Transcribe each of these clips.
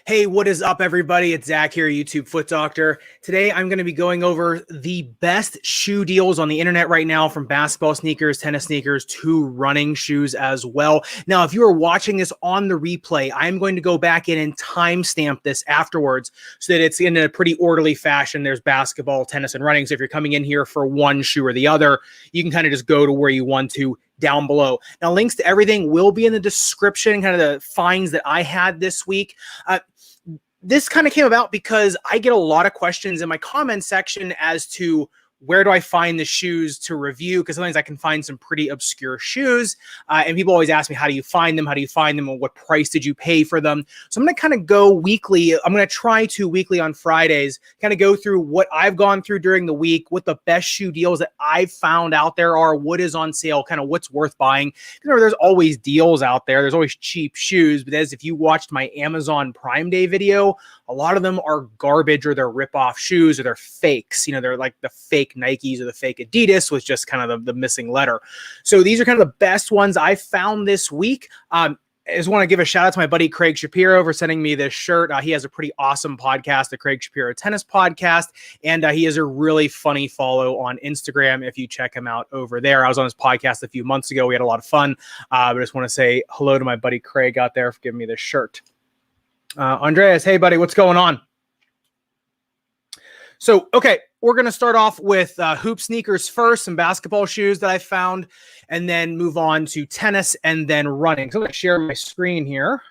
Hey, what is up, everybody? It's Zach here, YouTube Foot Doctor. Today, I'm going to be going over the best shoe deals on the internet right now, from basketball sneakers, tennis sneakers, to running shoes as well. Now, if you are watching this on the replay, I'm going to go back in and timestamp this afterwards so that it's in a pretty orderly fashion. There's basketball, tennis, and running. So if you're coming in here for one shoe or the other, you can kind of just go to where you want to down below. Now, links to everything will be in the description, kind of the finds that I had this week. This kind of came about because I get a lot of questions in my comment section as to where do I find the shoes to review, because sometimes I can find some pretty obscure shoes, and people always ask me, how do you find them? How do you find them? And what price did you pay for them? So I'm going to kind of go weekly. I'm going to try to weekly on Fridays, kind of go through what I've gone through during the week, what the best shoe deals that I've found out there are, what is on sale, kind of what's worth buying. Remember, there's always deals out there. There's always cheap shoes, but as if you watched my Amazon Prime Day video, a lot of them are garbage, or they're rip-off shoes, or they're fakes. You know, they're like the fake Nikes or the fake Adidas with just kind of the missing letter. So these are kind of the best ones I found this week. I just want to give a shout out to my buddy Craig Shapiro for sending me this shirt. He has a pretty awesome podcast, the Craig Shapiro Tennis Podcast, and he is a really funny follow on Instagram if you check him out over there. I was on his podcast a few months ago. We had a lot of fun. But I just want to say hello to my buddy Craig out there for giving me this shirt. Andreas, hey buddy, what's going on? So, okay, we're going to start off with hoop sneakers first, some basketball shoes that I found, and then move on to tennis and then running. So I'm going to share my screen here.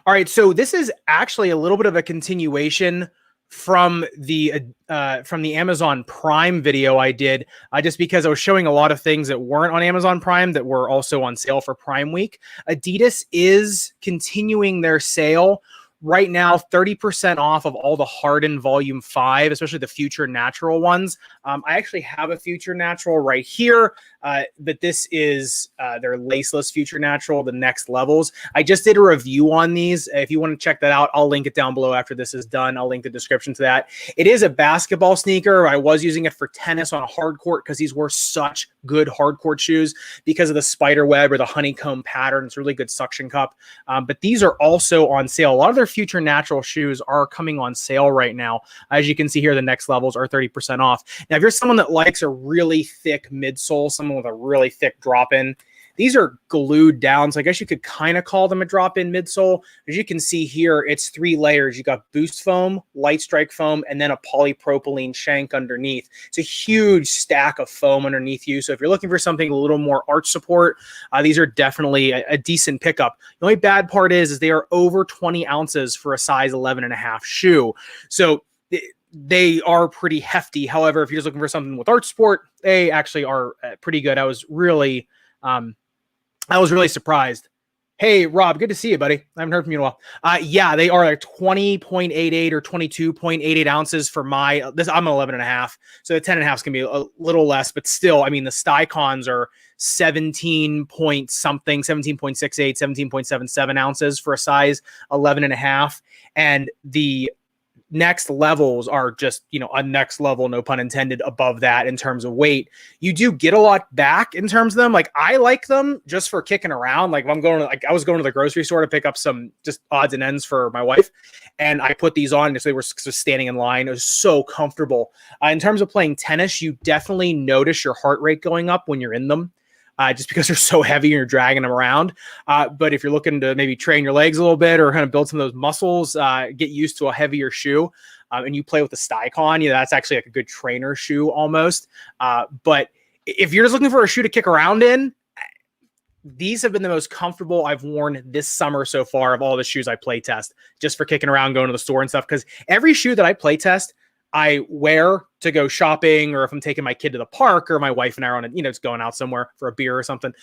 All right, so this is actually a little bit of a continuation from the Amazon Prime video I did, just because I was showing a lot of things that weren't on Amazon Prime that were also on sale for Prime Week. Adidas is continuing their sale right now, 30% off of all the Harden Volume 5, especially the Future Natural ones. I actually have a Future Natural right here, but this is their laceless Future Natural, the next levels. I just did a review on these. If you want to check that out, I'll link it down below after this is done. I'll link the description to that. It is a basketball sneaker. I was using it for tennis on a hard court because these were such good hard court shoes because of the spider web or the honeycomb pattern. It's a really good suction cup. But these are also on sale. A lot of their Future Natural shoes are coming on sale right now. As you can see here, the next levels are 30% off. Now, if you're someone that likes a really thick midsole, someone with a really thick drop-in, these are glued down, so I guess you could kind of call them a drop-in midsole. As you can see here, it's 3 layers. You got boost foam, light strike foam, and then a polypropylene shank underneath. It's a huge stack of foam underneath you. So if you're looking for something a little more arch support, these are definitely a decent pickup. The only bad part is they are over 20 ounces for a size 11.5 shoe. So they are pretty hefty. However, if you're just looking for something with arch support, they actually are pretty good. I was really surprised. Hey, Rob, good to see you, buddy. I haven't heard from you in a while. Yeah, they are like 20.88 or 22.88 ounces for this. I'm an 11.5, so the 10.5 is going to be a little less, but still, I mean, the Stycons are 17 point something, 17.68, 17.77 ounces for a size 11.5, and the next levels are just, you know, a next level, no pun intended, above that in terms of weight. You do get a lot back in terms of them. Like, I like them just for kicking around. Like, if I'm going to, like, I was going to the grocery store to pick up some just odds and ends for my wife, and I put these on because they were just standing in line. It was so comfortable. In terms of playing tennis, you definitely notice your heart rate going up when you're in them. Just because they're so heavy and you're dragging them around. But if you're looking to maybe train your legs a little bit or kind of build some of those muscles, get used to a heavier shoe, and you play with the Stycon, you know, that's actually like a good trainer shoe almost. But if you're just looking for a shoe to kick around in, these have been the most comfortable I've worn this summer so far of all the shoes I play test, just for kicking around, going to the store and stuff. Because every shoe that I play test, I wear to go shopping, or if I'm taking my kid to the park, or my wife and I are on a, you know, just going out somewhere for a beer or something,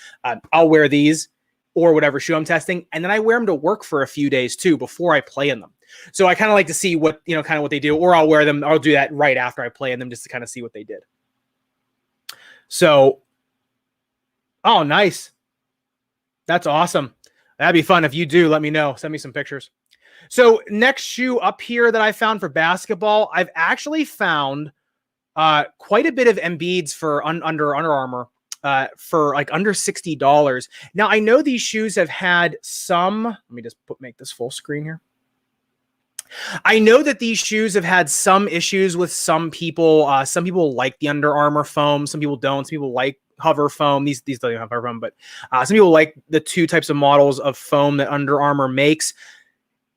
I'll wear these or whatever shoe I'm testing. And then I wear them to work for a few days too, before I play in them. So I kind of like to see what, you know, kind of what they do, or I'll wear them. I'll do that right after I play in them just to kind of see what they did. So, oh, nice. That's awesome. That'd be fun. If you do, let me know. Send me some pictures. So next shoe up here that I found for basketball, I've actually found quite a bit of Embiid's for Under Armour. for like under $60. Now, I know these shoes have had some, let me just make this full screen here. I know that these shoes have had some issues with some people. Some people like the Under Armour foam. Some people don't. Some people like hover foam. These don't even have hover foam, but some people like the two types of models of foam that Under Armour makes.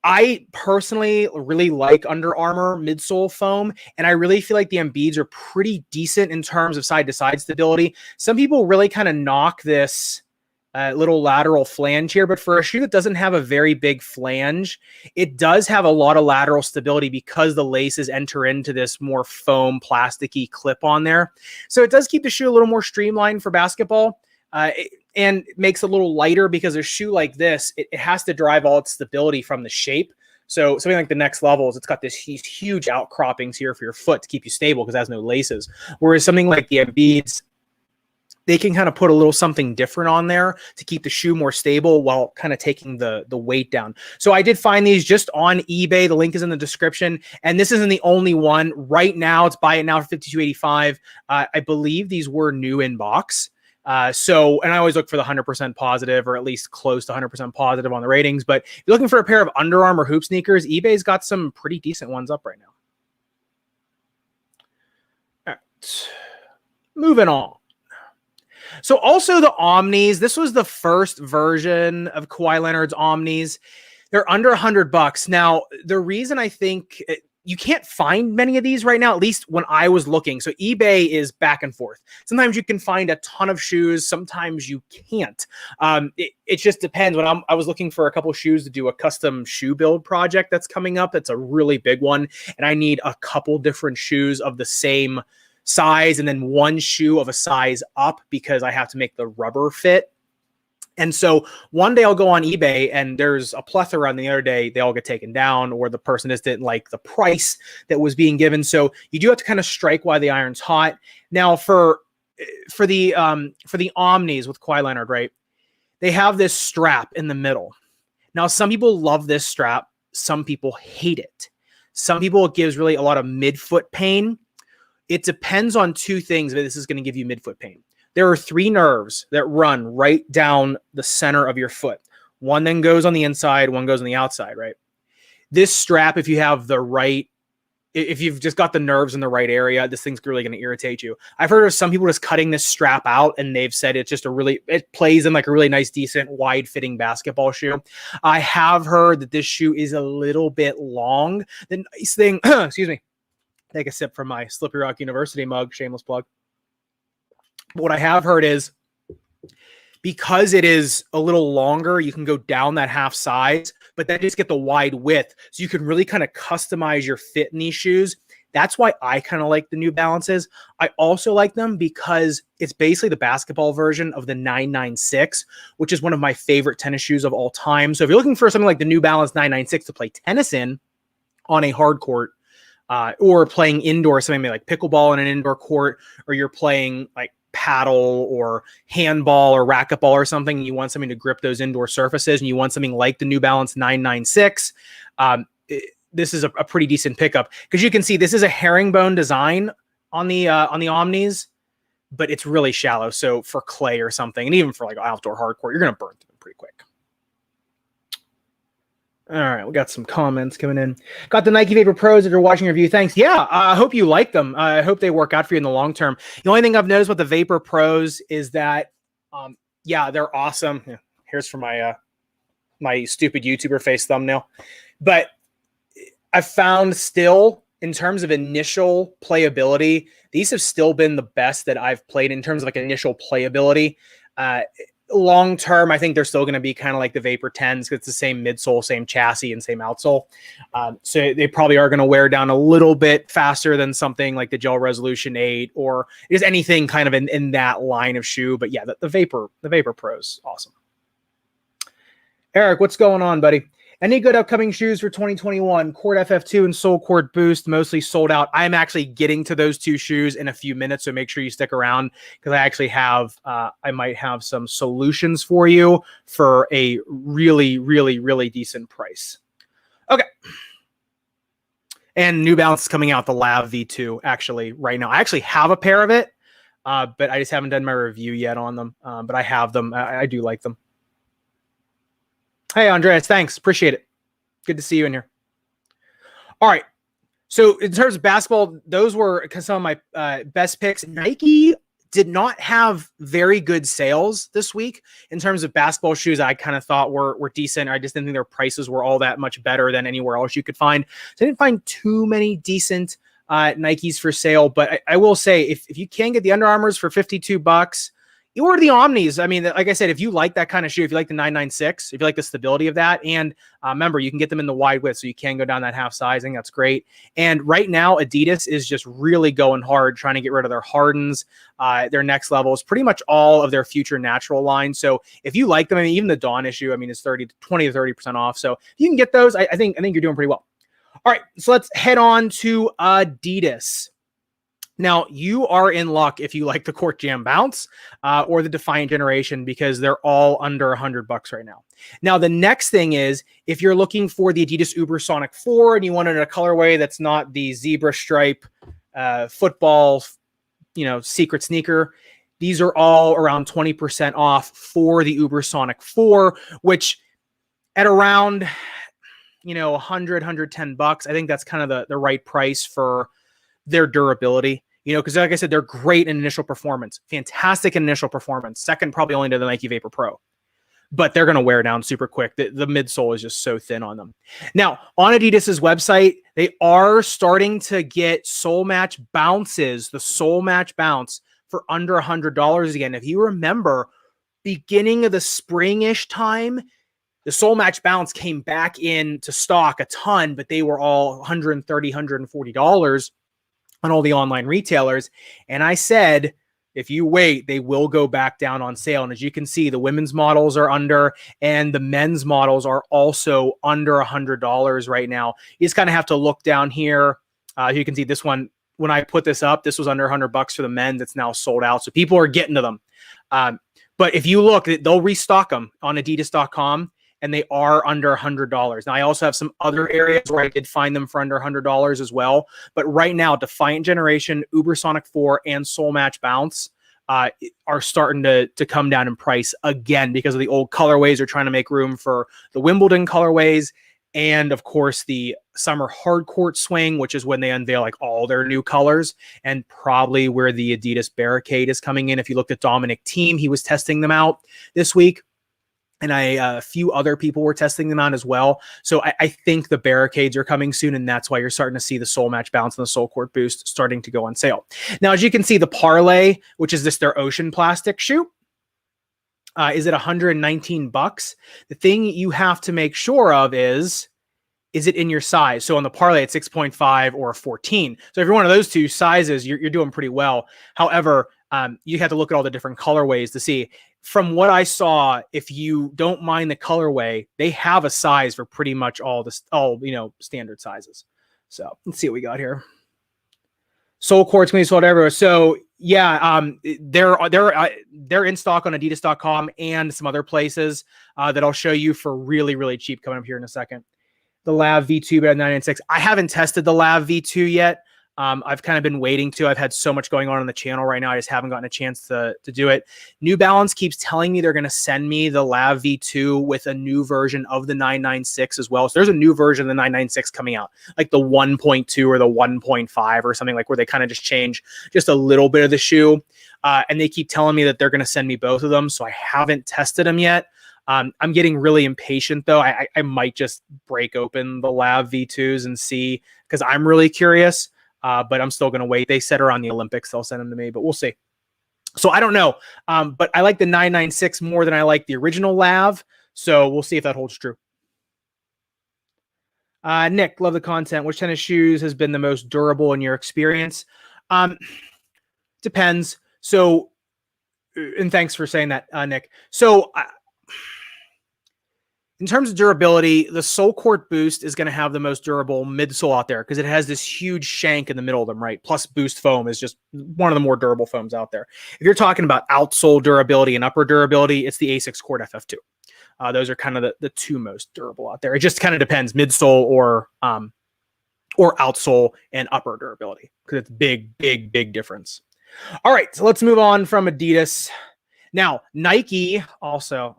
I personally really like Under Armour midsole foam, and I really feel like the Embiids are pretty decent in terms of side-to-side stability. Some people really kind of knock this little lateral flange here, but for a shoe that doesn't have a very big flange, it does have a lot of lateral stability because the laces enter into this more foam plasticky clip on there. So it does keep the shoe a little more streamlined for basketball. And it makes it a little lighter because a shoe like this, it has to derive all its stability from the shape. So something like the Next Levels, it's got these huge outcroppings here for your foot to keep you stable because it has no laces. Whereas something like the Embiids, they can kind of put a little something different on there to keep the shoe more stable while kind of taking the weight down. So I did find these just on eBay. The link is in the description. And this isn't the only one. Right now, it's buy it now for $52.85. I believe these were new in box. And I always look for the 100% positive or at least close to 100% positive on the ratings. But if you're looking for a pair of Under Armour hoop sneakers, eBay's got some pretty decent ones up right now. All right. Moving on. So also the Omnis, this was the first version of Kawhi Leonard's Omnis. They're under $100. Now, the reason I think you can't find many of these right now, at least when I was looking. So eBay is back and forth. Sometimes you can find a ton of shoes. Sometimes you can't. It just depends. When I was looking for a couple of shoes to do a custom shoe build project that's coming up, that's a really big one. And I need a couple different shoes of the same size and then one shoe of a size up because I have to make the rubber fit. And so one day I'll go on eBay and there's a plethora, and the other day they all get taken down or the person just didn't like the price that was being given. So you do have to kind of strike while the iron's hot. Now for the Omnis with Kawhi Leonard, right? They have this strap in the middle. Now some people love this strap. Some people hate it. Some people it gives really a lot of midfoot pain. It depends on two things, but this is going to give you midfoot pain. There are 3 nerves that run right down the center of your foot. One then goes on the inside, one goes on the outside, right? This strap, if you've just got the nerves in the right area, this thing's really going to irritate you. I've heard of some people just cutting this strap out, and they've said it's just it plays in like a really nice, decent, wide-fitting basketball shoe. I have heard that this shoe is a little bit long. The nice thing, excuse me, take a sip from my Slippery Rock University mug, shameless plug. But what I have heard is because it is a little longer, you can go down that half size, but then just get the wide width. So you can really kind of customize your fit in these shoes. That's why I kind of like the New Balances. I also like them because it's basically the basketball version of the 996, which is one of my favorite tennis shoes of all time. So if you're looking for something like the New Balance 996 to play tennis in on a hard court, or playing indoor, something like pickleball in an indoor court, or you're playing like paddle or handball or racquetball or something, and you want something to grip those indoor surfaces, and you want something like the New Balance 996, this is a pretty decent pickup because you can see this is a herringbone design on the Omnis, but it's really shallow. So for clay or something, and even for like outdoor hardcore, you're going to burn through them pretty quick. All right, we got some comments coming in. Got the Nike Vapor Pros that are watching your review. Thanks. Yeah, I hope you like them. I hope they work out for you in the long term. The only thing I've noticed with the Vapor Pros is that, yeah, they're awesome. Yeah, here's for my my stupid YouTuber face thumbnail. But I found still, in terms of initial playability, these have still been the best that I've played in terms of like initial playability. Long term, I think they're still going to be kind of like the Vapor 10s because it's the same midsole, same chassis, and same outsole. So they probably are going to wear down a little bit faster than something like the Gel Resolution 8 or just anything kind of in that line of shoe. But yeah, the Vapor Pros, awesome. Eric, what's going on, buddy? Any good upcoming shoes for 2021? Court FF2 and Soul Court Boost, mostly sold out. I'm actually getting to those 2 shoes in a few minutes, so make sure you stick around because I actually have, I might have some solutions for you for a really, really, really decent price. Okay. And New Balance is coming out, the Lav V2, actually, right now. I actually have a pair of it. but I just haven't done my review yet on them. But I have them. I do like them. Hey, Andreas, thanks. Appreciate it. Good to see you in here. All right. So in terms of basketball, those were some of my best picks. Nike did not have very good sales this week in terms of basketball shoes. I kind of thought were decent. I just didn't think their prices were all that much better than anywhere else you could find. So I didn't find too many decent Nikes for sale. But I will say, if you can get the Under Armours for $52, you order the Omnis. I mean, like I said, if you like that kind of shoe, if you like the 996, if you like the stability of that, and remember, you can get them in the wide width, so you can go down that half sizing. That's great. And right now, Adidas is just really going hard, trying to get rid of their Hardens, their next levels, pretty much all of their future natural line. So if you like them, I mean, even the Dawn issue, I mean, it's 20 to 30% off. So if you can get those, I think you're doing pretty well. All right, so let's head on to Adidas. Now, you are in luck if you like the Court Jam Bounce or the Defiant Generation, because they're all under $100 right now. Now, the next thing is, if you're looking for the Adidas Ubersonic 4 and you want it in a colorway that's not the zebra stripe football, secret sneaker, these are all around 20% off for the Ubersonic 4, which at around, $100, $110, I think that's kind of the right price for their durability. Because like I said, they're great in initial performance, fantastic in initial performance, second probably only to the Nike Vapor Pro, but they're going to wear down super quick. The midsole is just so thin on them. Now, on Adidas's website, they are starting to get Soul Match bounces, the Soul Match bounce for under $100 again. If you remember, beginning of the spring-ish time, the Soul Match bounce came back into stock a ton, but they were all $130, $140 on all the online retailers. And I said, if you wait, they will go back down on sale. And as you can see, the women's models are under, and the men's models are also under $100 right now. You just kind of have to look down here. You can see this one. When I put this up, this was under $100 for the men. That's now sold out. So people are getting to them. But if you look, they'll restock them on Adidas.com. And they are under $100. Now, I also have some other areas where I did find them for under $100 as well. But right now, Defiant Generation, Ubersonic 4, and Soul Match Bounce are starting to come down in price again because of the old colorways. They're trying to make room for the Wimbledon colorways. And, of course, the Summer Hardcourt Swing, which is when they unveil like all their new colors, and probably where the Adidas Barricade is coming in. If you looked at Dominic Thiem, he was testing them out this week. And a few other people were testing them on as well. So I think the Barricades are coming soon, and that's why you're starting to see the Soul Match Bounce and the Soul Court Boost starting to go on sale. Now, as you can see, the Parlay, which is their ocean plastic shoe, is at $119. The thing you have to make sure of is it in your size? So on the Parlay, it's 6.5 or a 14. So if you're one of those two sizes, you're doing pretty well. However, you have to look at all the different colorways to see. From what I saw, if you don't mind the colorway, they have a size for pretty much all standard sizes. So let's see what we got here. Soul Court's going to be sold everywhere. So yeah, they're in stock on Adidas.com and some other places that I'll show you for really, really cheap coming up here in a second. The Lav V2 at 996. I haven't tested the Lav V2 yet. I've kind of been waiting to. I've had so much going on the channel right now. I just haven't gotten a chance to do it. New Balance keeps telling me they're going to send me the Lav V2 with a new version of the 996 as well. So there's a new version of the 996 coming out, like the 1.2 or the 1.5 or something, like where they kind of just change just a little bit of the shoe. And they keep telling me that they're going to send me both of them. So I haven't tested them yet. I'm getting really impatient though. I might just break open the Lav V2s and see, because I'm really curious. But I'm still going to wait. They said around the Olympics they'll send them to me, but we'll see. So I don't know. But I like the 996 more than I like the original Lav. So we'll see if that holds true. Nick, love the content. Which tennis shoes has been the most durable in your experience? Depends. So, and thanks for saying that, Nick. So in terms of durability, the Soul Court Boost is going to have the most durable midsole out there because it has this huge shank in the middle of them, right? Plus Boost foam is just one of the more durable foams out there. If you're talking about outsole durability and upper durability, it's the Asics Court FF2. Those are kind of the two most durable out there. It just kind of depends, midsole or outsole and upper durability, because it's big difference. All right, so let's move on from Adidas. Now, Nike also,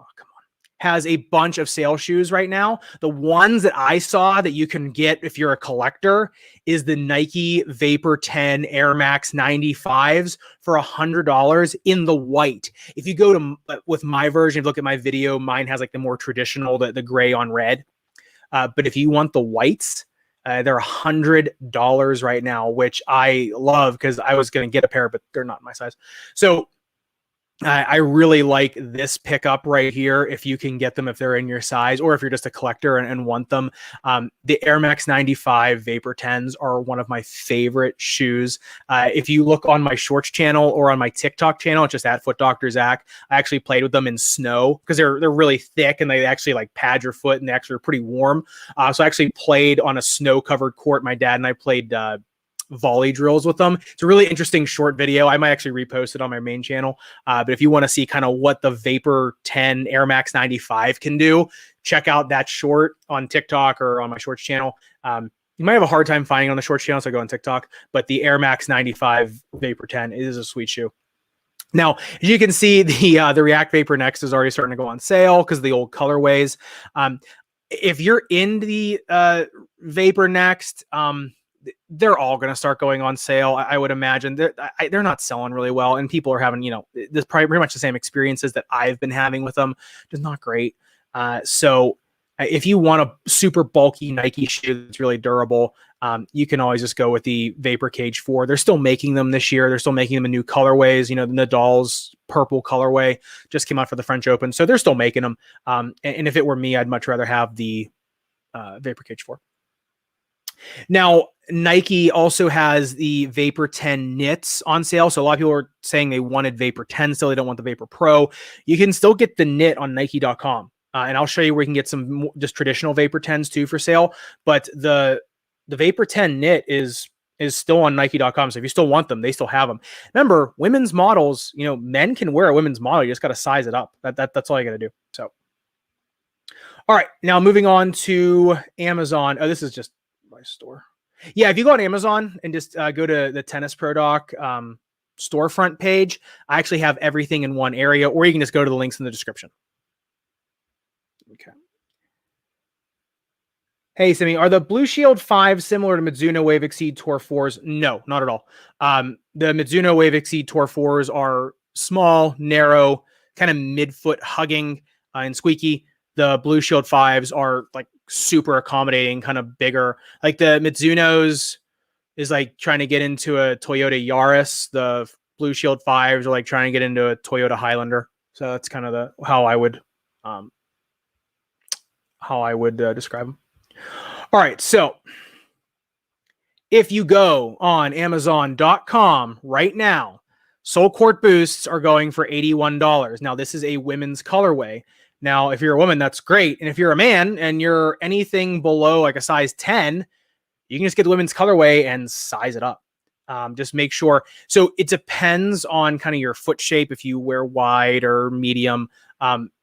has a bunch of sale shoes right now. The ones that I saw that you can get if you're a collector is the Nike Vapor 10 Air Max 95s for $100 in the white. If you go to, with my version, look at my video, mine has like the more traditional, the gray on red. But if you want the whites, they're $100 right now, which I love because I was going to get a pair, but they're not my size. So I really like this pickup right here. If you can get them, if they're in your size, or if you're just a collector and want them, the Air Max 95 Vapor 10s are one of my favorite shoes. If you look on my shorts channel or on my TikTok channel, it's just at Foot Dr. Zach. I actually played with them in snow because they're really thick and they actually like pad your foot and they actually are pretty warm. So I actually played on a snow covered court. My dad and I played volley drills with them. It's a really interesting short video. I might actually repost it on my main channel. But if you want to see kind of what the Vapor 10 Air Max 95 can do, check out that short on TikTok or on my shorts channel. You might have a hard time finding on the shorts channel, so go on TikTok. But the Air Max 95 Vapor 10 is a sweet shoe. Now, as you can see, the React Vapor Next is already starting to go on sale because of the old colorways. If you're in the Vapor Next, they're all going to start going on sale. I would imagine they're not selling really well, and people are having, this probably pretty much the same experiences that I've been having with them. Just not great. So if you want a super bulky Nike shoe that's really durable, you can always just go with the Vapor Cage 4. They're still making them this year. They're still making them in new colorways. Nadal's purple colorway just came out for the French Open. So they're still making them. And if it were me, I'd much rather have the Vapor Cage 4. Now, Nike also has the Vapor 10 knits on sale. So a lot of people are saying they wanted Vapor 10 still. They don't want the Vapor Pro. You can still get the knit on Nike.com. And I'll show you where you can get some just traditional Vapor 10s too for sale. But the Vapor 10 knit is still on Nike.com. So if you still want them, they still have them. Remember, women's models, men can wear a women's model. You just got to size it up. That's all you got to do. So, all right. Now moving on to Amazon. Oh, this is just my store. Yeah, if you go on Amazon and just go to the Tennis Pro Doc storefront page, I actually have everything in one area, or you can just go to the links in the description. Okay. Hey, Simi, are the Blue Shield 5 similar to Mizuno Wave Exceed Tour 4s? No, not at all. The Mizuno Wave Exceed Tour 4s are small, narrow, kind of midfoot hugging and squeaky. The Blue Shield 5s are like super accommodating, kind of bigger. Like the Mizuno's is like trying to get into a Toyota Yaris. The Blue Shield 5s are like trying to get into a Toyota Highlander. So that's kind of how I would describe them. All right, so if you go on Amazon.com right now, Sole Court Boosts are going for $81. Now, this is a women's colorway. Now, if you're a woman, that's great. And if you're a man and you're anything below like a size 10, you can just get the women's colorway and size it up. Just make sure. So it depends on kind of your foot shape. If you wear wide or medium,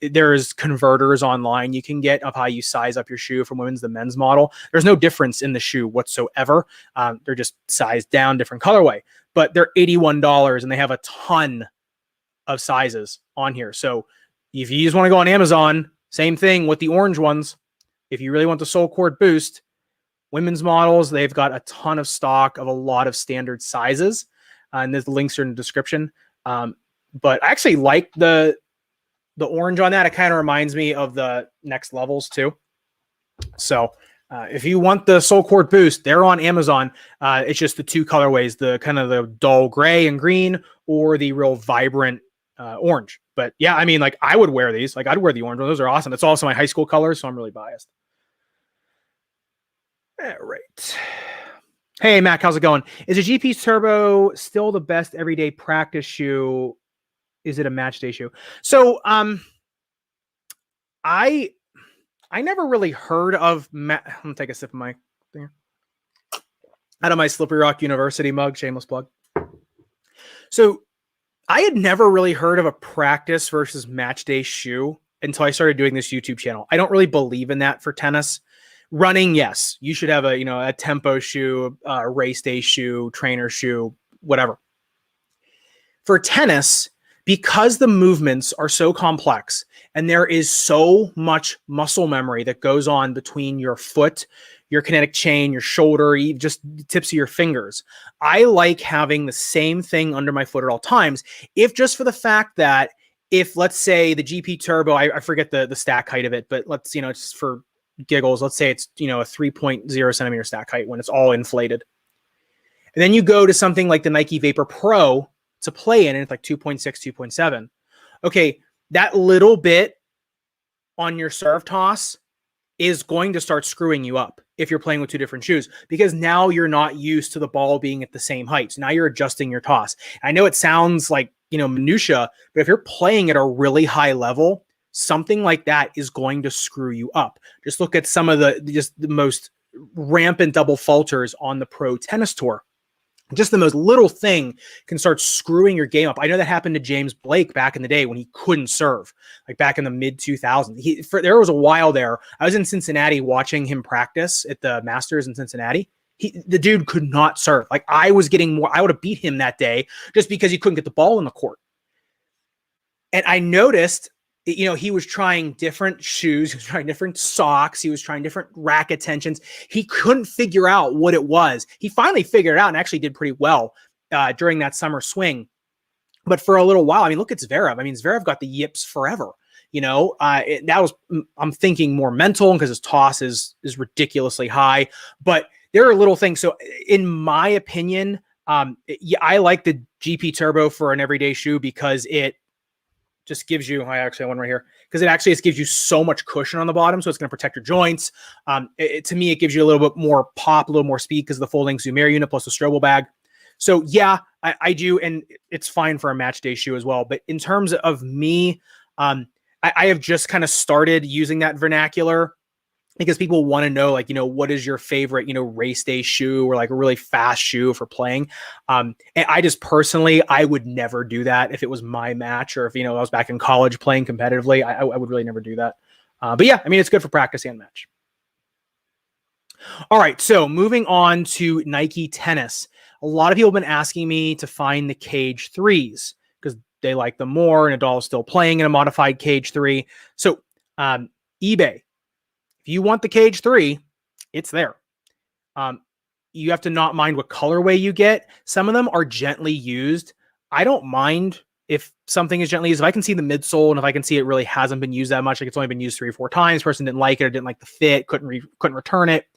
there's converters online you can get of how you size up your shoe from women's to men's model. There's no difference in the shoe whatsoever. They're just sized down, different colorway, but they're $81 and they have a ton of sizes on here. So if you just want to go on Amazon, same thing with the orange ones. If you really want the Sole Court Boost, women's models, they've got a ton of stock of a lot of standard sizes. And the links are in the description. But I actually like the orange on that. It kind of reminds me of the Next Levels too. So if you want the Sole Court Boost, they're on Amazon. It's just the two colorways, the kind of the dull gray and green or the real vibrant orange. But yeah, I mean, like I would wear these. Like I'd wear the orange one. Those are awesome. It's also my high school colors, so I'm really biased. All right. Hey, Mac, how's it going? Is a GP Turbo still the best everyday practice shoe? Is it a match day shoe? So, I never really heard of. I'm gonna take a sip of my thing out of my Slippery Rock University mug. Shameless plug. So, I had never really heard of a practice versus match day shoe until I started doing this YouTube channel. I don't really believe in that for tennis. Running, yes, you should have a tempo shoe, a race day shoe, trainer shoe, whatever. For tennis, because the movements are so complex and there is so much muscle memory that goes on between your foot, your kinetic chain, your shoulder, just the tips of your fingers, I like having the same thing under my foot at all times. If just for the fact that if, let's say, the GP Turbo, I forget the stack height of it, but let's, just for giggles, let's say it's, a 3.0 centimeter stack height when it's all inflated. And then you go to something like the Nike Vapor Pro to play in, and it's like 2.6, 2.7. Okay, that little bit on your serve toss is going to start screwing you up if you're playing with two different shoes, because now you're not used to the ball being at the same height. So now you're adjusting your toss. I know it sounds like, minutia, but if you're playing at a really high level, something like that is going to screw you up. Just look at some of the most rampant double faulters on the pro tennis tour. Just the most little thing can start screwing your game up. I know that happened to James Blake back in the day when he couldn't serve, like back in the mid 2000s. There was a while there. I was in Cincinnati watching him practice at the Masters in Cincinnati. The dude could not serve. Like I would have beat him that day just because he couldn't get the ball in the court. And I noticed, he was trying different shoes. He was trying different socks. He was trying different racket tensions. He couldn't figure out what it was. He finally figured it out and actually did pretty well during that summer swing. But for a little while, look at Zverev. Zverev got the yips forever. I'm thinking more mental because his toss is ridiculously high. But there are little things. So in my opinion, I like the GP Turbo for an everyday shoe because it just gives you, I actually have one right here, because it actually just gives you so much cushion on the bottom. So it's going to protect your joints. To me, it gives you a little bit more pop, a little more speed because of the folding Zoom Air unit plus the Strobel bag. So yeah, I do. And it's fine for a match day shoe as well. But in terms of me, I have just kind of started using that vernacular because people want to know, like, what is your favorite, race day shoe or like a really fast shoe for playing. And I just personally, I would never do that if it was my match or if, I was back in college playing competitively, I would really never do that. But yeah, it's good for practice and match. All right. So moving on to Nike tennis. A lot of people have been asking me to find the Cage 3s because they like them more. And Nadal is still playing in a modified Cage 3. So eBay. If you want the Cage 3, it's there. You have to not mind what colorway you get. Some of them are gently used. I don't mind if something is gently used. If I can see the midsole and if I can see it really hasn't been used that much, like it's only been used 3 or 4 times, person didn't like it or didn't like the fit, couldn't return it,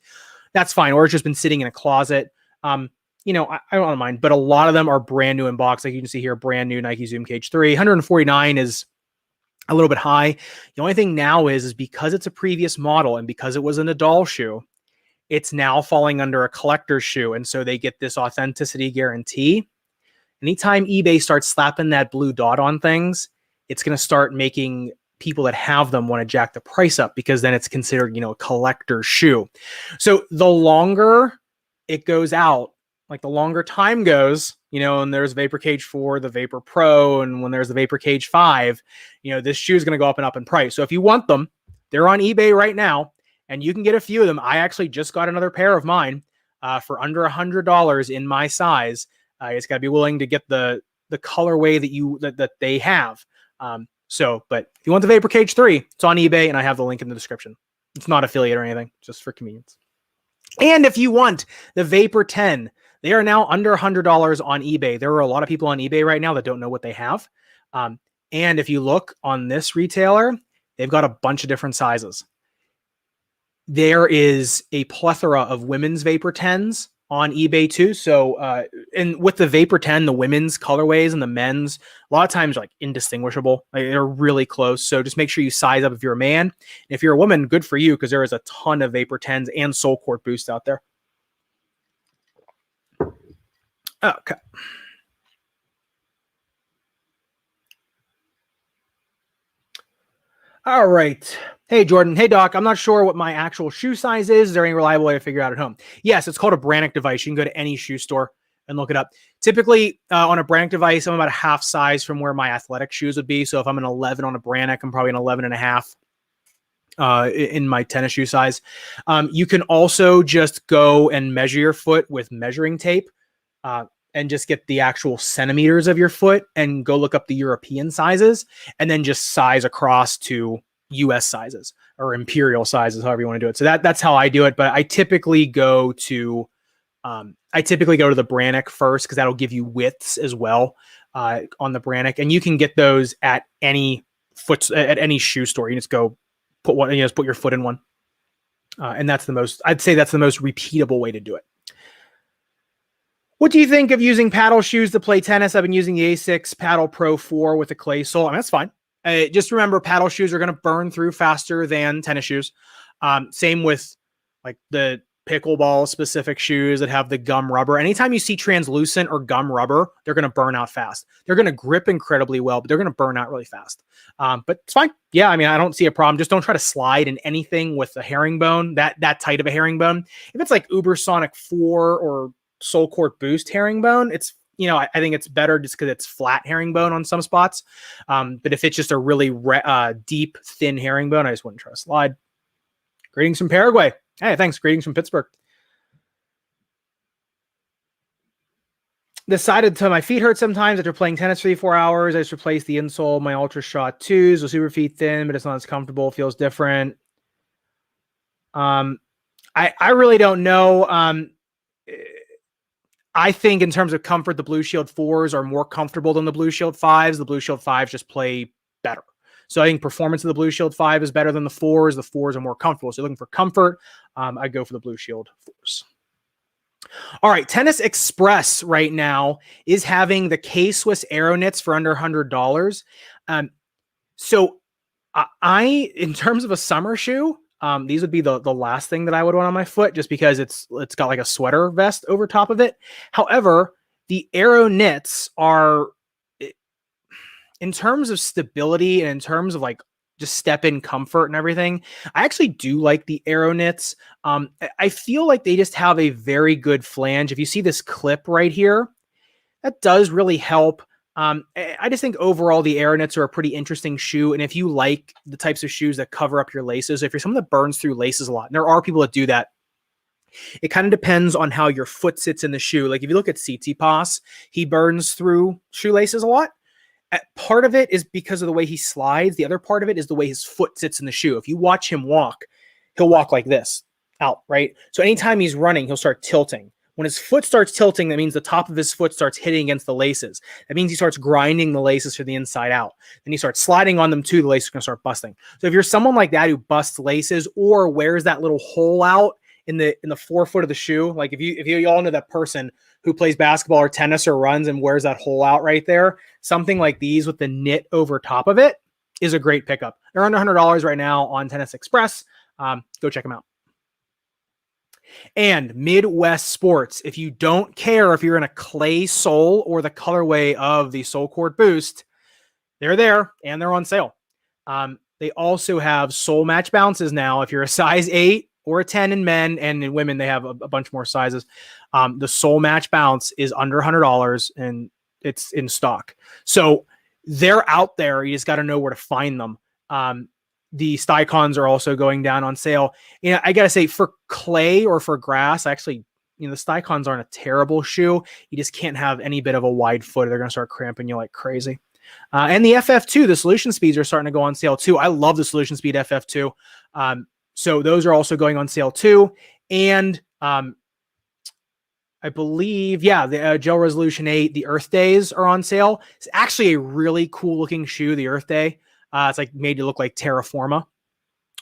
that's fine. Or it's just been sitting in a closet. I don't mind. But a lot of them are brand new in box. Like you can see here, brand new Nike Zoom Cage 3. 149 is a little bit high. The only thing now is because it's a previous model and because it was a Nadal shoe, it's now falling under a collector's shoe. And so they get this authenticity guarantee. Anytime eBay starts slapping that blue dot on things, it's going to start making people that have them want to jack the price up because then it's considered, a collector's shoe. So the longer it goes out, like the longer time goes, and there's Vapor Cage 4, the Vapor Pro, and when there's the Vapor Cage 5, this shoe is going to go up and up in price. So if you want them, they're on eBay right now, and you can get a few of them. I actually just got another pair of mine for under $100 in my size. You just got to be willing to get the colorway that they have. But if you want the Vapor Cage 3, it's on eBay, and I have the link in the description. It's not affiliate or anything, just for convenience. And if you want the Vapor 10, they are now under $100 on eBay. There are a lot of people on eBay right now that don't know what they have. And if you look on this retailer, they've got a bunch of different sizes. There is a plethora of women's Vapor 10s on eBay too. So, and with the Vapor 10, the women's colorways and the men's, a lot of times are like indistinguishable. Like, they're really close. So just make sure you size up if you're a man. And if you're a woman, good for you because there is a ton of Vapor 10s and Soul Court Boosts out there. Okay. All right. Hey, Jordan. Hey, Doc. I'm not sure what my actual shoe size is. Is there any reliable way to figure out at home? Yes, it's called a Brannock device. You can go to any shoe store and look it up. Typically, on a Brannock device, I'm about a half size from where my athletic shoes would be. So if I'm an 11 on a Brannock, I'm probably an 11 and a half in my tennis shoe size. You can also just go and measure your foot with measuring tape. and just get the actual centimeters of your foot and go look up the European sizes and then just size across to US sizes or imperial sizes, however you want to do it. So that's how I do it. But I typically go to the Brannock first because that'll give you widths as well on the Brannock, and you can get those at any shoe store. You just go put your foot in one, and I'd say that's the most repeatable way to do it. What do you think of using paddle shoes to play tennis? I've been using the Asics Paddle Pro 4 with a clay sole. I mean, that's fine. Just remember, paddle shoes are going to burn through faster than tennis shoes. Same with like the pickleball specific shoes that have the gum rubber. Anytime you see translucent or gum rubber, they're going to burn out fast. They're going to grip incredibly well, but they're going to burn out really fast. But it's fine. Yeah, I mean, I don't see a problem. Just don't try to slide in anything with a herringbone, that tight of a herringbone. If it's like Ubersonic 4 or Soul Court Boost herringbone, it's, I think it's better just because it's flat herringbone on some spots. But if it's just a really deep, thin herringbone, I just wouldn't try to slide. Greetings from Paraguay. Hey, thanks. Greetings from Pittsburgh. Decided to my feet hurt sometimes after playing tennis 3-4 hours. I just replaced the insole of my Ultra Shot 2s with super feet thin, but it's not as comfortable. Feels different. I really don't know. I think in terms of comfort, the Blue Shield 4s are more comfortable than the Blue Shield 5s. The Blue Shield 5s just play better. So I think performance of the Blue Shield 5 is better than the 4s. The 4s are more comfortable. So looking for comfort, I go for the Blue Shield 4s. All right, Tennis Express right now is having the K-Swiss Aero Knits for under $100. So in terms of a summer shoe, these would be the last thing that I would want on my foot just because it's got like a sweater vest over top of it. However, the Aero Knits are, in terms of stability and in terms of like just step in comfort and everything, I actually do like the Aero Knits. I feel like they just have a very good flange. If you see this clip right here, that does really help. I just think overall the Aero Knits are a pretty interesting shoe. And if you like the types of shoes that cover up your laces, if you're someone that burns through laces a lot, and there are people that do that, it kind of depends on how your foot sits in the shoe. Like if you look at Tsitsipas, he burns through shoelaces a lot. Part of it is because of the way he slides. The other part of it is the way his foot sits in the shoe. If you watch him walk, he'll walk like this out, right? So anytime he's running, he'll start tilting. When his foot starts tilting, that means the top of his foot starts hitting against the laces. That means he starts grinding the laces from the inside out. Then he starts sliding on them too. The laces are going to start busting. So if you're someone like that who busts laces or wears that little hole out in the forefoot of the shoe, like if you all know that person who plays basketball or tennis or runs and wears that hole out right there, something like these with the knit over top of it is a great pickup. They're under $100 right now on Tennis Express. Go check them out. And Midwest Sports, if you don't care if you're in a clay sole or the colorway of the Soul Court Boost, they're there and they're on sale. They also have sole match bounces now. If you're a size 8 or a 10 in men, and in women, they have a bunch more sizes. The sole match bounce is under $100 and it's in stock. So they're out there. You just got to know where to find them. The Sticons are also going down on sale. I got to say, for clay or for grass, actually, the Sticons aren't a terrible shoe. You just can't have any bit of a wide foot. They're going to start cramping you like crazy. And the FF2, the Solution Speeds are starting to go on sale too. I love the Solution Speed FF2. So those are also going on sale too. And I believe, the Gel Resolution 8, the Earth Days are on sale. It's actually a really cool looking shoe, the Earth Day. It's like made to look like Terraforma,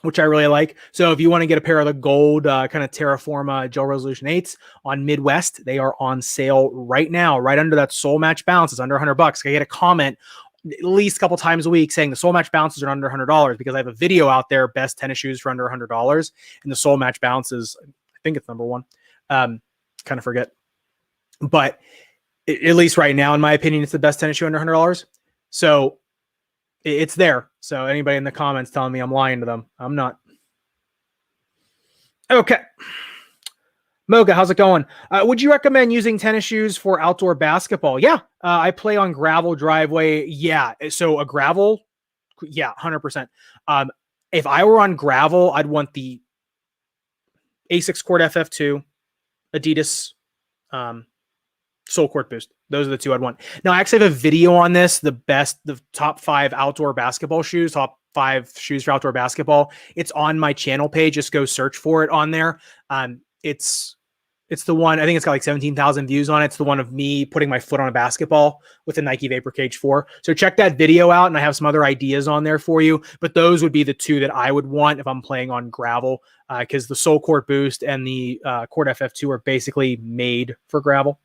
which I really like. So if you want to get a pair of the gold kind of Terraforma Gel Resolution 8s on Midwest, they are on sale right now, right under that Soul Match Bounce. It's under $100. I get a comment at least a couple times a week saying the Soul Match Bounces are under $100 because I have a video out there, best tennis shoes for under $100. And the Soul Match Bounce is, I think it's number one. Kind of forget. But at least right now, in my opinion, it's the best tennis shoe under $100. So it's there. So anybody in the comments telling me I'm lying to them, I'm not. Okay. Moga, how's it going? Would you recommend using tennis shoes for outdoor basketball? Yeah. I play on gravel driveway. Yeah. So a gravel. Yeah. 100%. If I were on gravel, I'd want the Asics Court FF2, Adidas, Sole Court Boost. Those are the two I'd want. Now, I actually have a video on this, the top 5 outdoor basketball shoes, top 5 shoes for outdoor basketball. It's on my channel page. Just go search for it on there. It's the one, I think it's got like 17,000 views on it. It's the one of me putting my foot on a basketball with a Nike Vapor Cage 4. So check that video out, and I have some other ideas on there for you. But those would be the two that I would want if I'm playing on gravel, because the Sole Court Boost and the Court FF2 are basically made for gravel.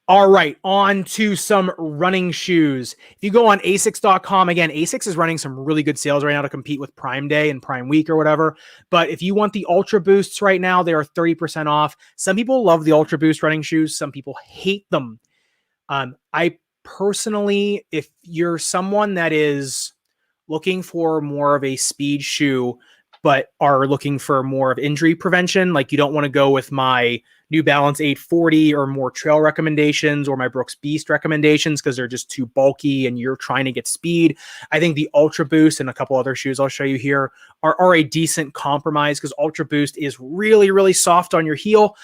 All right, on to some running shoes. If you go on asics.com, again, Asics is running some really good sales right now to compete with Prime Day and Prime Week or whatever. But if you want the Ultra Boosts right now, they are 30% off. Some people love the Ultra Boost running shoes. Some people hate them. I personally, if you're someone that is looking for more of a speed shoe, but are looking for more of injury prevention, like you don't want to go with my New Balance 840 or more trail recommendations or my Brooks Beast recommendations because they're just too bulky and you're trying to get speed, I think the Ultra Boost and a couple other shoes I'll show you here are a decent compromise, because Ultra Boost is really, really soft on your heel.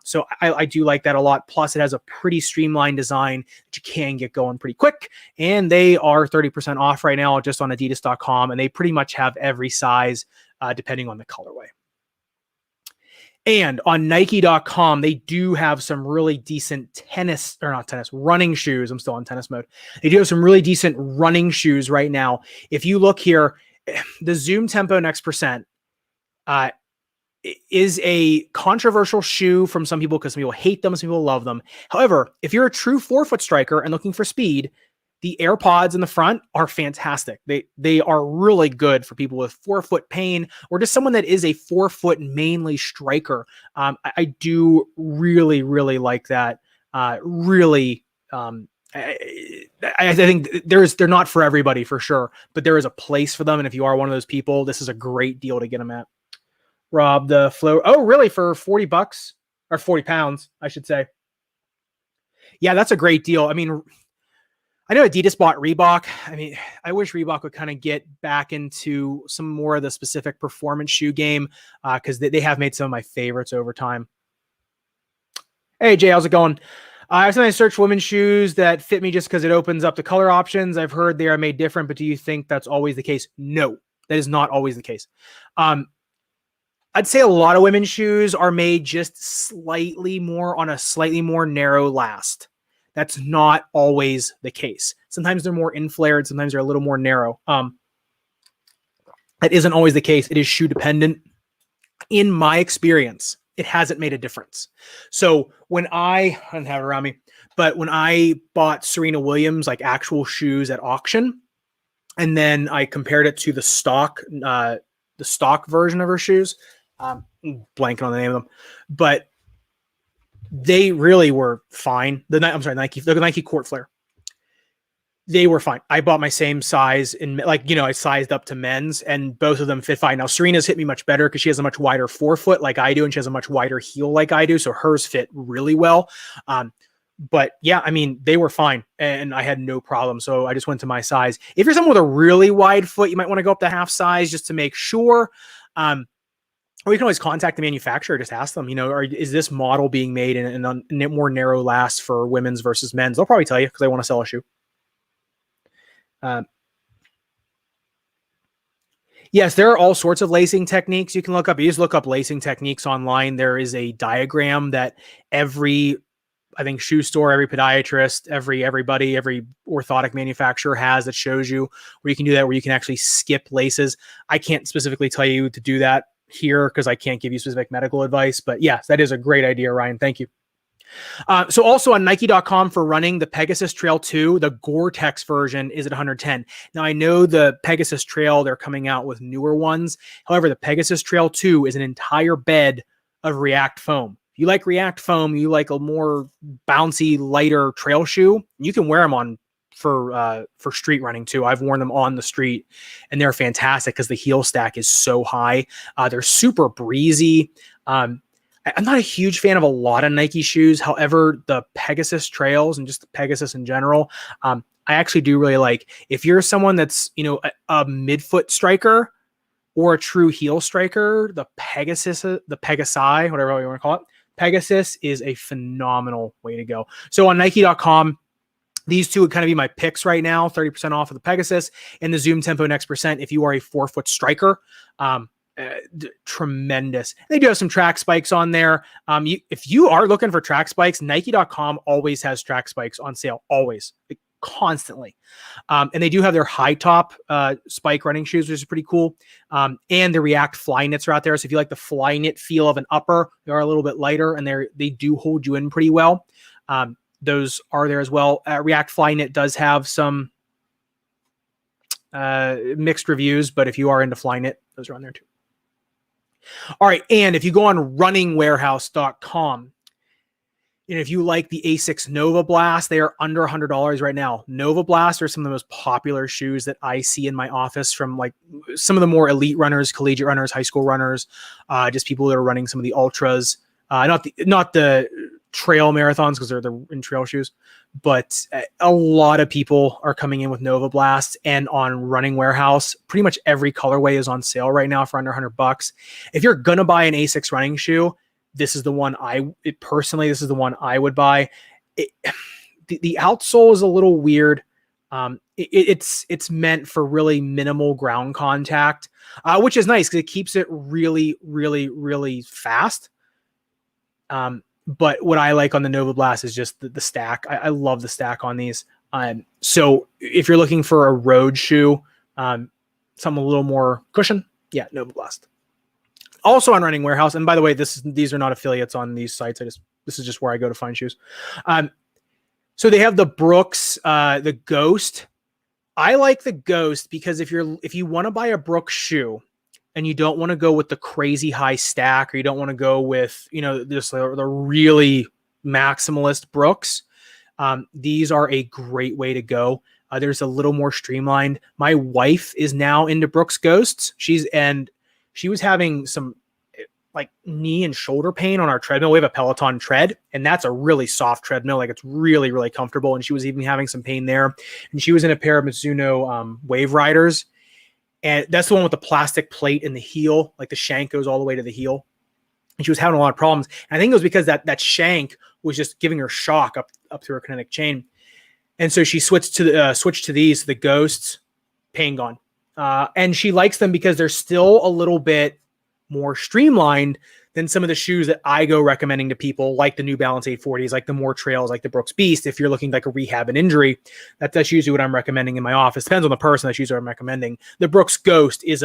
So I do like that a lot. Plus, it has a pretty streamlined design that you can get going pretty quick. And they are 30% off right now just on adidas.com. And they pretty much have every size depending on the colorway. And on Nike.com, they do have some really decent running shoes. I'm still on tennis mode. They do have some really decent running shoes right now. If you look here, the Zoom Tempo Next Percent is a controversial shoe from some people because some people hate them, some people love them. However, if you're a true forefoot striker and looking for speed, the AirPods in the front are fantastic. They are really good for people with forefoot pain or just someone that is a forefoot mainly striker. I do really, really like that. I think they're not for everybody for sure, but there is a place for them. And if you are one of those people, this is a great deal to get them at. Rob, the Flow. Oh, really? For $40 or 40 pounds, I should say. Yeah, that's a great deal. I mean, I know Adidas bought Reebok. I mean, I wish Reebok would kind of get back into some more of the specific performance shoe game, because they have made some of my favorites over time. Hey, Jay, how's it going? I sometimes search women's shoes that fit me just because it opens up the color options. I've heard they are made different, but do you think that's always the case? No, that is not always the case. I'd say a lot of women's shoes are made just slightly more on a slightly more narrow last. That's not always the case. Sometimes they're more inflared. Sometimes they're a little more narrow. That isn't always the case. It is shoe dependent. In my experience, it hasn't made a difference. So when I don't have it around me, but when I bought Serena Williams, like actual shoes at auction, and then I compared it to the stock version of her shoes, blanking on the name of them, but they really were fine. The Nike Court Flare. They were fine. I bought my same size in I sized up to men's and both of them fit fine. Now Serena's hit me much better because she has a much wider forefoot like I do, and she has a much wider heel like I do. So hers fit really well. But yeah, I mean, they were fine and I had no problem. So I just went to my size. If you're someone with a really wide foot, you might want to go up to half size just to make sure. Or you can always contact the manufacturer, just ask them, is this model being made in a more narrow last for women's versus men's? They'll probably tell you because they want to sell a shoe. Yes, there are all sorts of lacing techniques you can look up. You just look up lacing techniques online. There is a diagram that every shoe store, every podiatrist, everybody, every orthotic manufacturer has that shows you where you can do that, where you can actually skip laces. I can't specifically tell you to do that here because I can't give you specific medical advice, but yes, that is a great idea, Ryan. Thank you. So also on Nike.com for running, the Pegasus Trail 2, the Gore-Tex version is at 110. Now I know the Pegasus Trail, they're coming out with newer ones. However, the Pegasus Trail 2 is an entire bed of React foam. If you like React foam, you like a more bouncy, lighter trail shoe, you can wear them on for street running too. I've worn them on the street and they're fantastic because the heel stack is so high. They're super breezy. I'm not a huge fan of a lot of Nike shoes. However, the Pegasus Trails and just the Pegasus in general, I actually do really like. If you're someone that's, a midfoot striker or a true heel striker, the Pegasi, whatever you want to call it, Pegasus is a phenomenal way to go. So on Nike.com, these two would kind of be my picks right now. 30% off of the Pegasus and the Zoom Tempo Next Percent if you are a 4-foot striker. Tremendous. They do have some track spikes on there. If you are looking for track spikes, Nike.com always has track spikes on sale, always, like, constantly. And they do have their high top spike running shoes, which is pretty cool. And the React Fly Knits are out there. So if you like the fly knit feel of an upper, they are a little bit lighter and they do hold you in pretty well. Those are there as well. React Fly Knit does have some mixed reviews, but if you are into fly knit, those are on there too. All right. And if you go on runningwarehouse.com, if you like the Asics Nova Blast, they are under $100 right now. Nova Blast are some of the most popular shoes that I see in my office from like some of the more elite runners, collegiate runners, high school runners, just people that are running some of the ultras, not the trail marathons because they're in trail shoes, but a lot of people are coming in with Nova Blast. And on Running Warehouse, pretty much every colorway is on sale right now for under $100. If you're gonna buy an Asics running shoe, this is the one this is the one I would buy. The outsole is a little weird. It's meant for really minimal ground contact, which is nice because it keeps it really, really, really fast. But what I like on the Nova Blast is just the stack. I love the stack on these. So if you're looking for a road shoe, something a little more cushion, yeah, Nova Blast. Also on Running Warehouse, and by the way, these are not affiliates on these sites. This is just where I go to find shoes. So they have the Brooks, the Ghost. I like the Ghost because if you want to buy a Brooks shoe and you don't want to go with the crazy high stack, or you don't want to go with, just the really maximalist Brooks, these are a great way to go. There's a little more streamlined. My wife is now into Brooks Ghosts. She was having some like knee and shoulder pain on our treadmill. We have a Peloton tread, and that's a really soft treadmill. Like, it's really, really comfortable. And she was even having some pain there. And she was in a pair of Mizuno Wave Riders. And that's the one with the plastic plate in the heel, like the shank goes all the way to the heel. And she was having a lot of problems. And I think it was because that shank was just giving her shock up through her kinetic chain. And so she switched to the Ghosts, pain gone. And she likes them because they're still a little bit more streamlined than some of the shoes that I go recommending to people, like the New Balance 840s, like the more trails, like the Brooks Beast. If you're looking like a rehab and injury, that's usually what I'm recommending in my office. Depends on the person. That's usually what I'm recommending. The Brooks Ghost is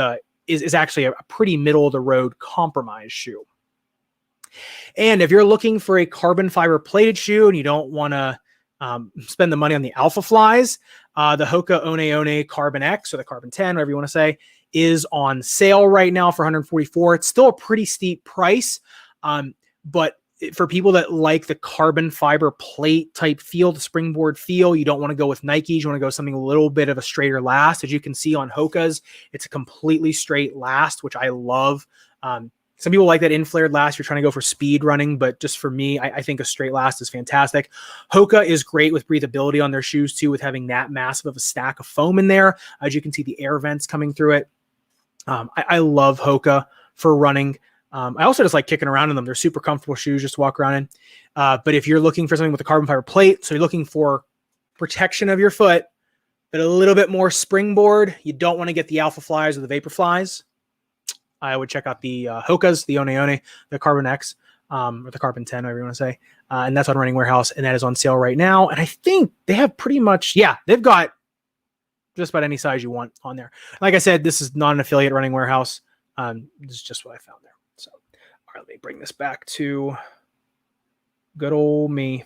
actually a pretty middle of the road compromise shoe. And if you're looking for a carbon fiber plated shoe and you don't want to spend the money on the Alpha Flies, the Hoka One Carbon X, or the Carbon 10, whatever you want to say, is on sale right now for $144. It's still a pretty steep price, but for people that like the carbon fiber plate type feel, the springboard feel, you don't want to go with Nikes. You want to go something a little bit of a straighter last. As you can see on Hoka's, it's a completely straight last, which I love. Some people like that inflared last. You're trying to go for speed running, but just for me, I think a straight last is fantastic. Hoka is great with breathability on their shoes too, with having that massive of a stack of foam in there. As you can see, the air vents coming through it. I love Hoka for running. I also just like kicking around in them. They're super comfortable shoes just to walk around in. But if you're looking for something with a carbon fiber plate, so you're looking for protection of your foot, but a little bit more springboard, you don't want to get the Alpha Flies or the Vapor Flies, I would check out the Hoka's, the One, the Carbon X, or the Carbon 10, whatever you want to say. And that's on Running Warehouse, and that is on sale right now. And I think they have pretty much, they've got just about any size you want on there. Like I said, this is not an affiliate Running Warehouse. This is just what I found there. So, all right, let me bring this back to good old me.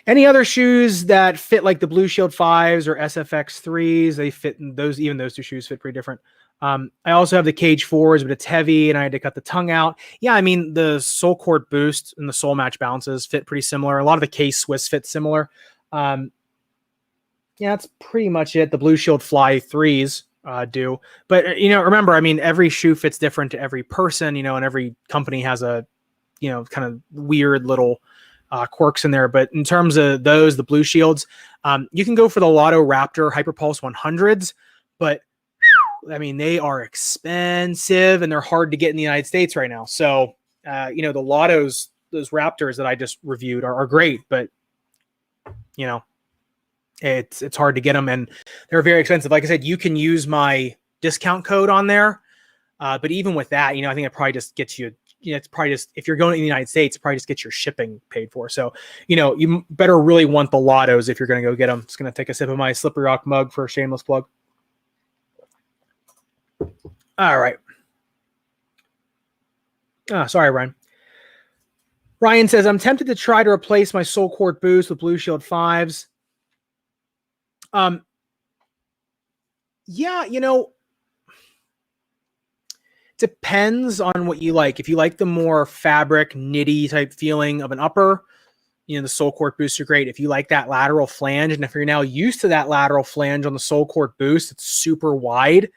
Any other shoes that fit like the Blue Shield 5s or SFX 3s? They fit in those, even those two shoes fit pretty different. I also have the Cage 4s, but it's heavy and I had to cut the tongue out. Yeah, I mean, the Soul Cord Boost and the Soul Match Bounces fit pretty similar. A lot of the Case Swiss fit similar. Yeah, that's pretty much it. The Blue Shield Fly 3s do. But, remember, I mean, every shoe fits different to every person, and every company has a, kind of weird little quirks in there. But in terms of those, the Blue Shields, you can go for the Lotto Raptor Hyperpulse 100s, but I mean, they are expensive and they're hard to get in the United States right now. So, you know, the Lottos, those Raptors that I just reviewed are great, but you know, it's hard to get them and they're very expensive. Like I said, you can use my discount code on there. But even with that, you know, I think it probably just gets you, you know, it's probably just, if you're going to the United States, it probably just gets your shipping paid for. So, you know, you better really want the Lottos if you're going to go get them. Just going to take a sip of my Slippery Rock mug for a shameless plug. All right. Sorry, Ryan. Ryan says, I'm tempted to try to replace my Soul Court boost with Blue Shield 5s. Yeah, you know, depends on what you like. If you like the more fabric, knitty type feeling of an upper, you know, the Soul Court boosts are great. If you like that lateral flange, and if you're now used to that lateral flange on the Soul Court boost, it's super wide.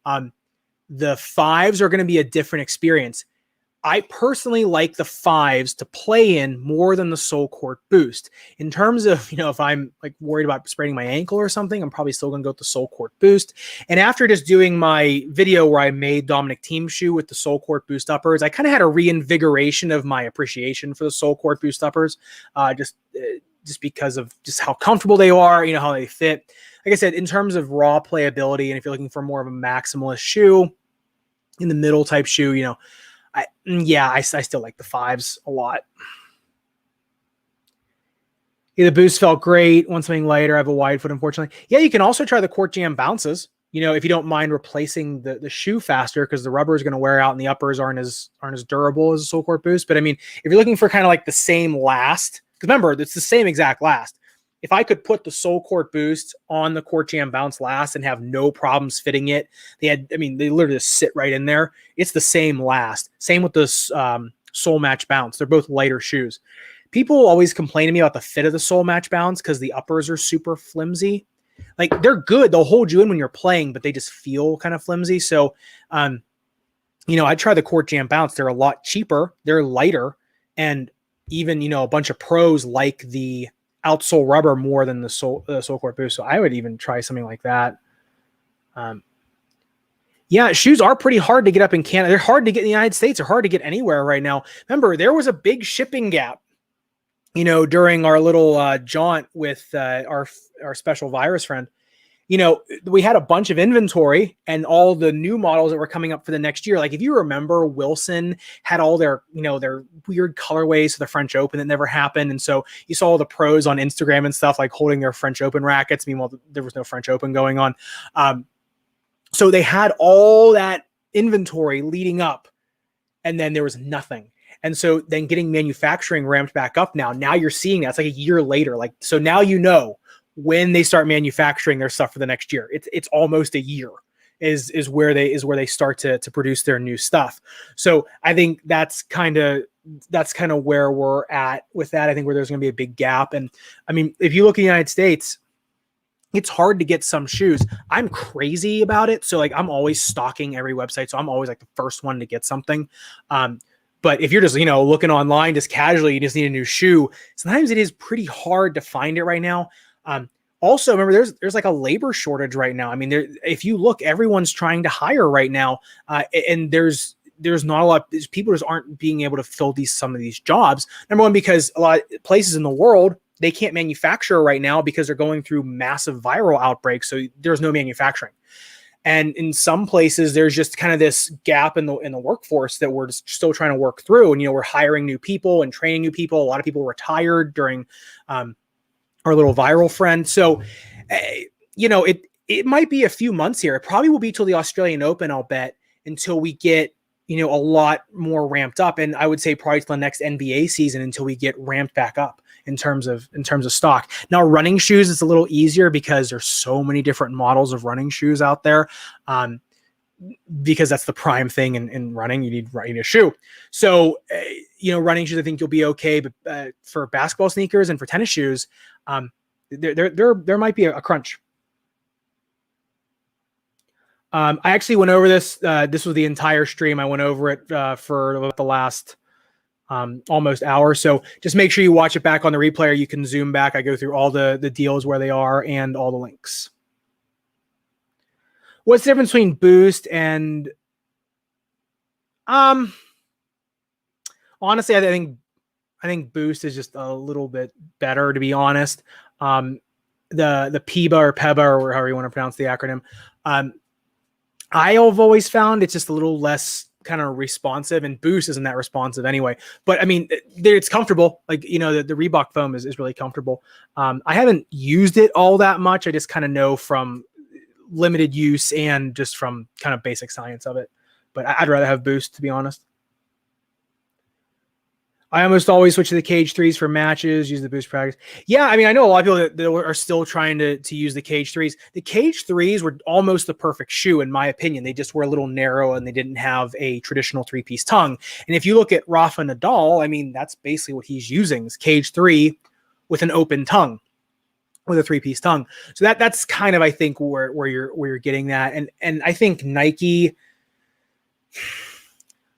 The 5s are going to be a different experience. I personally like the 5s to play in more than the Soul Court boost. In terms of, you know, if I'm like worried about spraining my ankle or something, I'm probably still going to go with the Soul Court boost. And after just doing my video where I made Dominic Thiem shoe with the Soul Court boost uppers, I kind of had a reinvigoration of my appreciation for the Soul Court boost uppers, just because of just how comfortable they are, you know, how they fit. Like I said, in terms of raw playability, and if you're looking for more of a maximalist shoe, in the middle type shoe, you know, I still like the 5s a lot. Yeah, the boost felt great. Want something lighter. I have a wide foot, unfortunately. Yeah, you can also try the Court Jam bounces. You know, if you don't mind replacing the shoe faster, because the rubber is going to wear out and the uppers aren't as durable as a Soul Court boost. But I mean, if you're looking for kind of like the same last, because remember, it's the same exact last. If I could put the Soul Court boost on the Court Jam bounce last and have no problems fitting it, they literally just sit right in there. It's the same last. Same with the Soul Match bounce. They're both lighter shoes. People always complain to me about the fit of the Soul Match bounce because the uppers are super flimsy. Like, they're good. They'll hold you in when you're playing, but they just feel kind of flimsy. So, you know, I try the Court Jam bounce. They're a lot cheaper. They're lighter. And even, you know, a bunch of pros like the outsole rubber more than the Soul Court boost. So I would even try something like that. Yeah, shoes are pretty hard to get up in Canada. They're hard to get in the United States. They're hard to get anywhere right now. Remember, there was a big shipping gap, you know, during our little jaunt with our special virus friend. You know, we had a bunch of inventory and all the new models that were coming up for the next year. Like, if you remember, Wilson had all their, you know, their weird colorways for the French Open that never happened. And so you saw all the pros on Instagram and stuff like holding their French Open rackets. Meanwhile, there was no French Open going on. So they had all that inventory leading up and then there was nothing. And so then getting manufacturing ramped back up now you're seeing that. It's like a year later. Like, so now, you know, when they start manufacturing their stuff for the next year, it's almost a year is where they start to produce their new stuff. So I think that's kind of where we're at with that. I think where there's going to be a big gap. And I mean, if you look at the United States, it's hard to get some shoes. I'm crazy about it. So like, I'm always stalking every website. So I'm always like the first one to get something. But if you're just, you know, looking online, just casually, you just need a new shoe. Sometimes it is pretty hard to find it right now. Also, remember, there's like a labor shortage right now. I mean, if you look, everyone's trying to hire right now, and there's not a lot. People just aren't being able to fill some of these jobs. Number one, because a lot of places in the world, they can't manufacture right now because they're going through massive viral outbreaks. So there's no manufacturing. And in some places, there's just kind of this gap in the workforce that we're just still trying to work through. And, you know, we're hiring new people and training new people. A lot of people retired during our little viral friend. So, you know, it might be a few months here. It probably will be till the Australian Open, I'll bet, until we get, you know, a lot more ramped up. And I would say probably till the next NBA season until we get ramped back up in terms of stock. Now, running shoes is a little easier because there's so many different models of running shoes out there. Because that's the prime thing in running. You need a shoe. So, you know, running shoes, I think you'll be okay. But for basketball sneakers and for tennis shoes, there might be a crunch. I actually went over this. This was the entire stream. I went over it for about the last almost hour. So just make sure you watch it back on the replay, or you can zoom back. I go through all the deals where they are and all the links. What's the difference between Boost and honestly, I think Boost is just a little bit better, to be honest. The PEBA or PEBA or however you want to pronounce the acronym. I have always found it's just a little less kind of responsive, and Boost isn't that responsive anyway. But I mean, it's comfortable. Like, you know, the Reebok foam is really comfortable. I haven't used it all that much. I just kind of know from limited use and just from kind of basic science of it. But I'd rather have Boost, to be honest. I almost always switch to the Cage 3s for matches, use the Boost practice. Yeah, I mean, I know a lot of people that are still trying to use the Cage 3s. The Cage 3s were almost the perfect shoe, in my opinion. They just were a little narrow and they didn't have a traditional three-piece tongue. And if you look at Rafa Nadal, I mean, that's basically what he's using, is Cage 3 with an open tongue, with a three-piece tongue. So that's kind of, I think, where you're getting that. And I think Nike,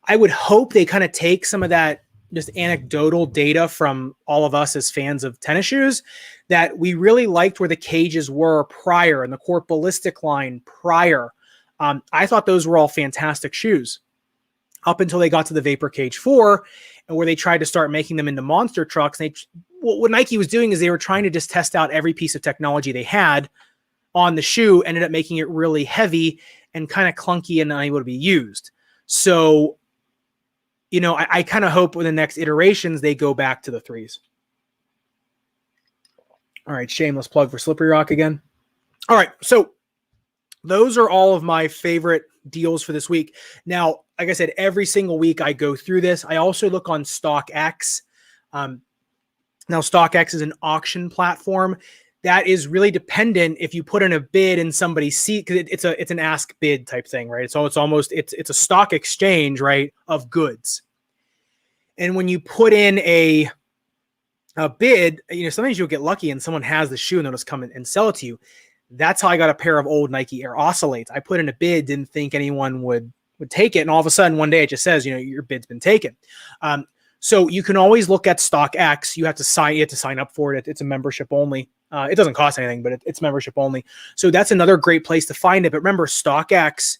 I would hope they kind of take some of that just anecdotal data from all of us as fans of tennis shoes, that we really liked where the cages were prior and the Court Ballistic line prior. I thought those were all fantastic shoes up until they got to the Vapor Cage 4, and where they tried to start making them into monster trucks. What Nike was doing is they were trying to just test out every piece of technology they had on the shoe, ended up making it really heavy and kind of clunky and unable to be used. So, you know, I kind of hope with the next iterations, they go back to the 3s. All right, shameless plug for Slippery Rock again. All right, so those are all of my favorite deals for this week. Now, like I said, every single week I go through this. I also look on StockX. Now, StockX is an auction platform that is really dependent if you put in a bid and somebody sees, because it's an ask bid type thing, right? So it's a stock exchange, right, of goods. And when you put in a bid, you know, sometimes you'll get lucky and someone has the shoe and they'll just come and sell it to you. That's how I got a pair of old Nike Air Oscillates. I put in a bid, didn't think anyone would take it, and all of a sudden one day it just says, you know, your bid's been taken. So you can always look at StockX. You have to sign up for it. It's a membership only. It doesn't cost anything, but it's membership only. So that's another great place to find it. But remember, StockX,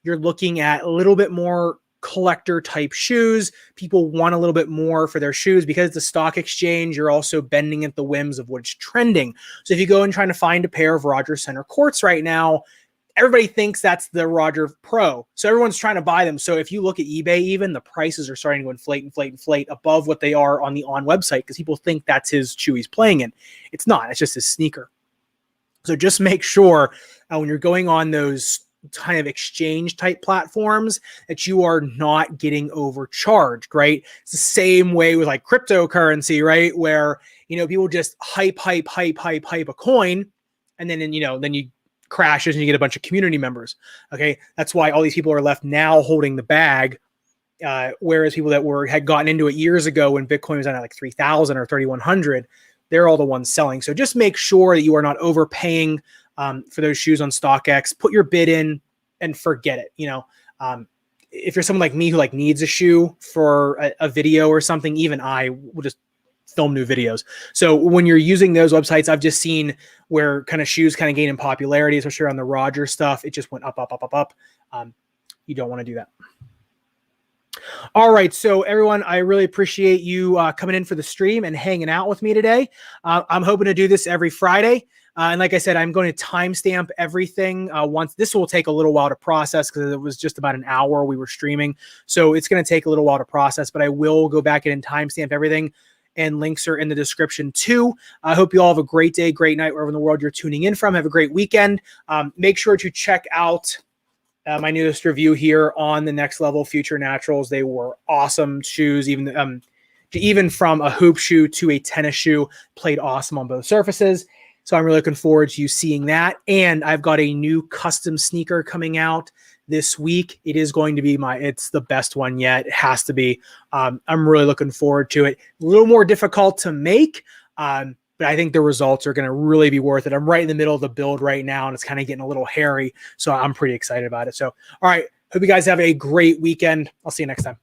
you're looking at a little bit more collector type shoes. People want a little bit more for their shoes because it's a stock exchange. You're also bending at the whims of what's trending. So if you go and trying to find a pair of Roger Center courts right now, everybody thinks that's the Roger Pro. So everyone's trying to buy them. So if you look at eBay, even the prices are starting to inflate above what they are on the On website, because people think that's his shoe he's playing in. It's not. It's just his sneaker. So just make sure when you're going on those kind of exchange type platforms that you are not getting overcharged, right? It's the same way with like cryptocurrency, right? Where, you know, people just hype a coin, and then you crashes and you get a bunch of community members. Okay. That's why all these people are left now holding the bag. Whereas people that had gotten into it years ago when Bitcoin was at like 3,000 or 3,100, they're all the ones selling. So just make sure that you are not overpaying for those shoes on StockX. Put your bid in and forget it. You know, if you're someone like me who like needs a shoe for a video or something, even I will just film new videos. So when you're using those websites, I've just seen where kind of shoes kind of gain in popularity, especially on the Roger stuff. It just went up. You don't want to do that. All right. So everyone, I really appreciate you coming in for the stream and hanging out with me today. I'm hoping to do this every Friday. And like I said, I'm going to timestamp everything. Once this will take a little while to process because it was just about an hour we were streaming. So it's going to take a little while to process, but I will go back in and timestamp everything. And links are in the description too. I hope you all have a great day, great night, wherever in the world you're tuning in from. Have a great weekend. Make sure to check out my newest review here on the Next Level Future Naturals. They were awesome shoes, even from a hoop shoe to a tennis shoe, played awesome on both surfaces. So I'm really looking forward to you seeing that. And I've got a new custom sneaker coming out this week. It is going to be it's the best one yet. It has to be. I'm really looking forward to it. A little more difficult to make, but I think the results are going to really be worth it. I'm right in the middle of the build right now, and it's kind of getting a little hairy. So I'm pretty excited about it. So, all right. Hope you guys have a great weekend. I'll see you next time.